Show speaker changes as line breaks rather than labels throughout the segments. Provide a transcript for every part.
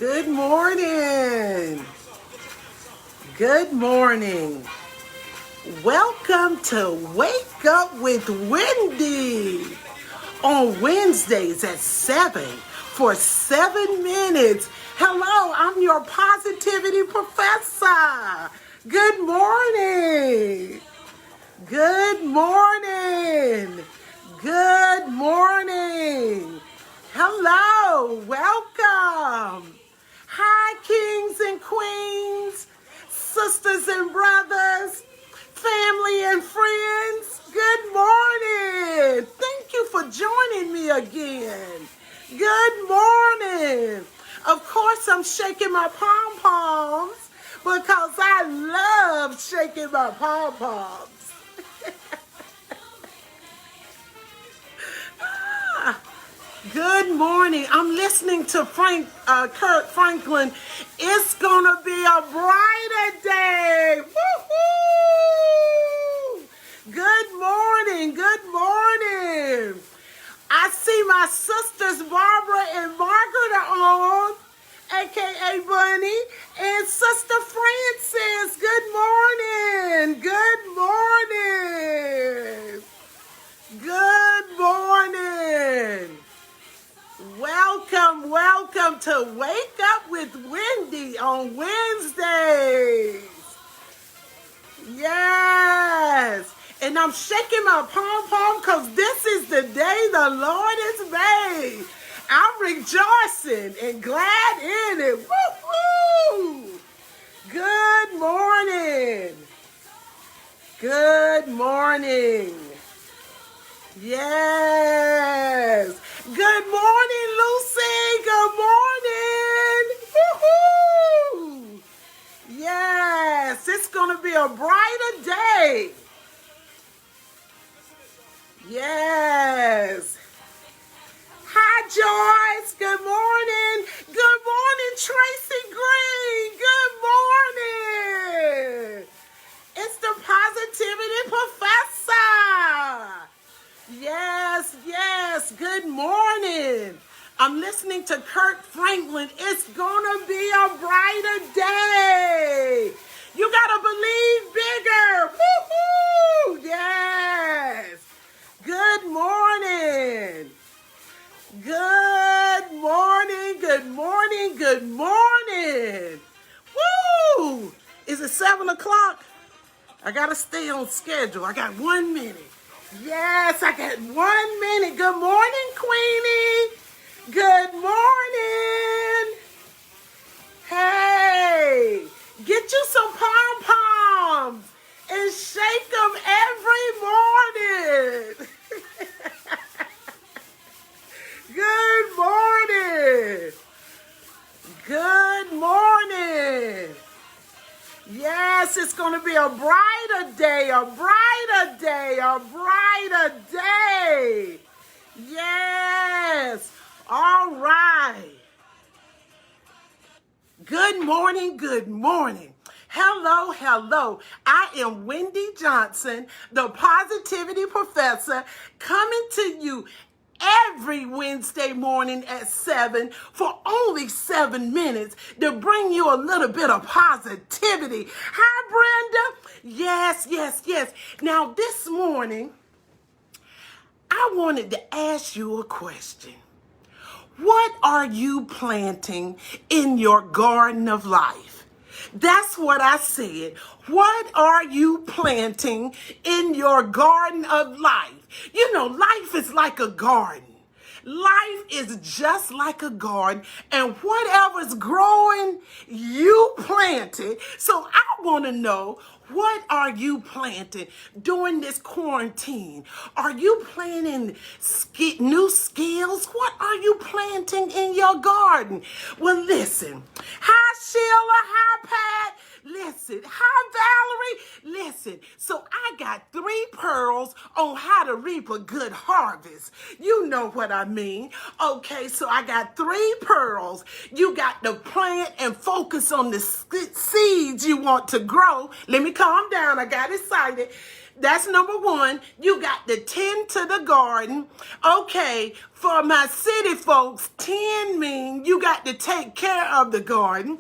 Good morning. Good morning. Welcome to Wake Up with Wendy on Wednesdays at 7 for 7 minutes. Hello, I'm your positivity professor. Good morning. Good morning. Good morning. Hello, welcome. Hi, kings and queens, sisters and brothers, family and friends. Good morning. Thank you for joining me again. Good morning. Of course, I'm shaking my pom-poms because I love shaking my pom-poms. Good morning. I'm listening to Kurt Franklin. It's gonna be a brighter day. Woo-hoo! Good morning. Good morning. I see my sisters Barbara and Margaret are on, aka Bunny, and Sister Francis. Good morning. Good morning. Good morning. Welcome to Wake Up with Wendy on Wednesdays. Yes. And I'm shaking my pom-pom because this is the day the Lord has made. I'm rejoicing and glad in it. Woo-hoo! Good morning. Good morning. Yes. Good morning, Lucy. Good morning. Woo-hoo. Yes, it's going to be a brighter day. Yes. Hi, Joyce. Good morning. Good morning, Tracy Green. Good morning. It's the Positivity Professor. Yes. Good morning. I'm listening to Kurt Franklin. It's gonna be a brighter day. You gotta believe bigger. Woo-hoo! Yes. Good morning. Good morning. Good morning. Good morning. Woo! Is it 7 o'clock? I gotta stay on schedule. I got 1 minute. Yes, I got 1 minute. Good morning, Queenie. Good morning. Hey, get you some pom-poms and shake them every morning. Good morning. Good morning. Yes, it's going to be a brighter day, a brighter day, a brighter day. Yes. All right. Good morning, good morning. Hello. I am Wendy Johnson, the Positivity Professor, coming to you every Wednesday morning at 7 for only 7 minutes to bring you a little bit of positivity. Hi, Brenda. Yes. Now, this morning, I wanted to ask you a question. What are you planting in your garden of life? That's what I said. What are you planting in your garden of life? You know, life is like a garden. Life is just like a garden, and whatever's growing, you plant it. So I want to know, what are you planting during this quarantine? Are you planting new skills? What are you planting in your garden? Well, listen. Hi, Sheila. Hi, Pat. Listen. Hi, Valerie. Listen. So I got 3 pearls on how to reap a good harvest. You know what I mean. Okay, so I got 3 pearls. You got to plant and focus on the seeds you want to grow. Let me calm down. I got excited. That's number one. You got to tend to the garden. Okay, for my city folks, tend mean you got to take care of the garden.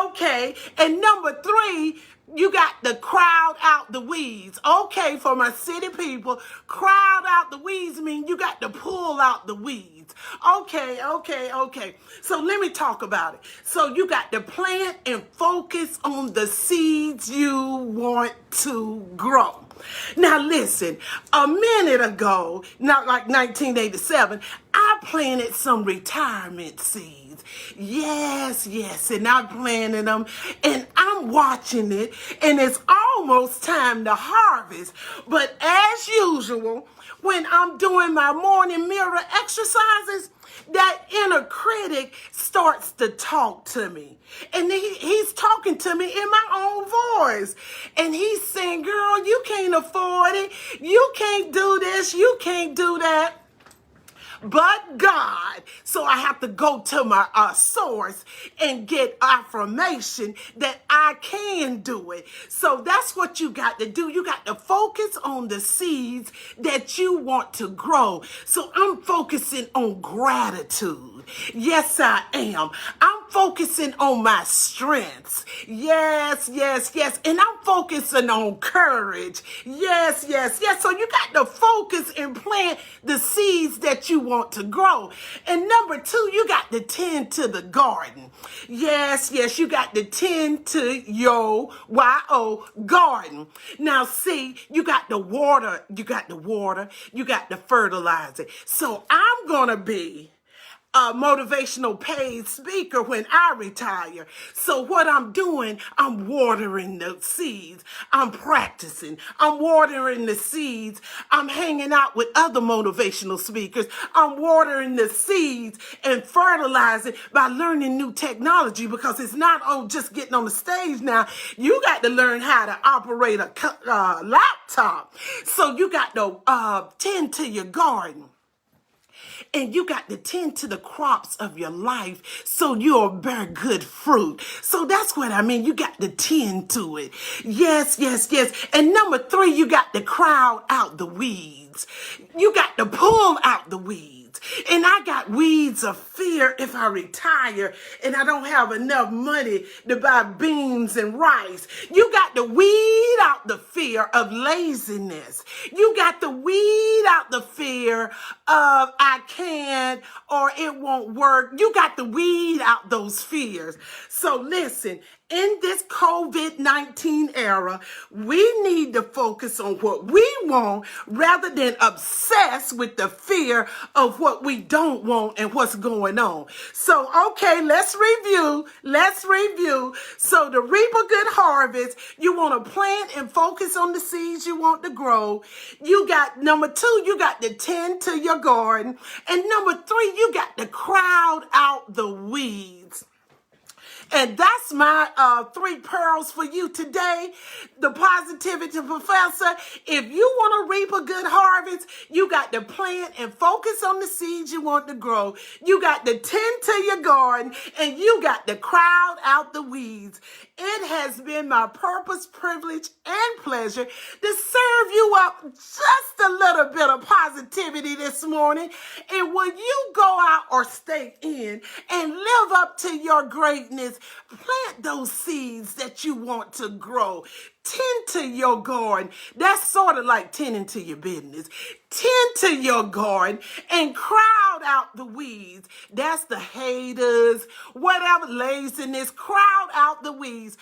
Okay, and number three, you got to crowd out the weeds. Okay, for my city people, crowd out the weeds mean you got to pull out the weeds. Okay. So let me talk about it. So you got to plant and focus on the seeds you want to grow. Now listen, a minute ago, not like 1987, I planted some retirement seeds. Yes, and I planted them, and I'm watching it, and it's almost time to harvest. But as usual, when I'm doing my morning mirror exercises, that inner critic starts to talk to me. And he's talking to me in my own voice. And he's saying, girl, you can't afford it. You can't do this. You can't do that. But God. So I have to go to my source and get affirmation that I can do it. So that's what you got to do. You got to focus on the seeds that you want to grow. So I'm focusing on gratitude. Yes, I am. I'm focusing on my strengths. Yes. And I'm focusing on courage. Yes. So you got to focus and plant the seeds that you want to grow. And number two, you got to tend to the garden. Yes, you got to tend to your garden. Now see, you got to water, you got to fertilize it. So I'm going to be a motivational paid speaker when I retire. So what I'm doing, I'm watering the seeds. I'm practicing. I'm watering the seeds. I'm hanging out with other motivational speakers. I'm watering the seeds and fertilizing by learning new technology, because it's not just getting on the stage now. You got to learn how to operate a laptop. So you got to tend to your garden. And you got to tend to the crops of your life so you'll bear good fruit. So that's what I mean. You got to tend to it. Yes. And number three, you got to crowd out the weeds. You got to pull out the weeds. And I got weeds of fear if I retire and I don't have enough money to buy beans and rice. You got to weed out the fear of laziness. You got to weed out the fear of I can't or it won't work. You got to weed out those fears. So listen, in this COVID-19 era, we need to focus on what we want rather than obsess with the fear of what we don't want and what's going on. So, okay, let's review. So to reap a good harvest, you want to plant and focus on the seeds you want to grow. You got number two, you got to tend to your garden. And number three, you got to crowd out the weeds. And that's my 3 pearls for you today. The Positivity Professor. If you want to reap a good harvest, you got to plant and focus on the seeds you want to grow. You got to tend to your garden, and you got to crowd out the weeds. It has been my purpose, privilege, and pleasure to serve you up just a little bit of positivity this morning. And when you go out or stay in and live up to your greatness, plant those seeds that you want to grow. Tend to your garden. That's sort of like tending to your business. Tend to your garden and crowd out the weeds. That's the haters, whatever, laziness. Crowd out the weeds.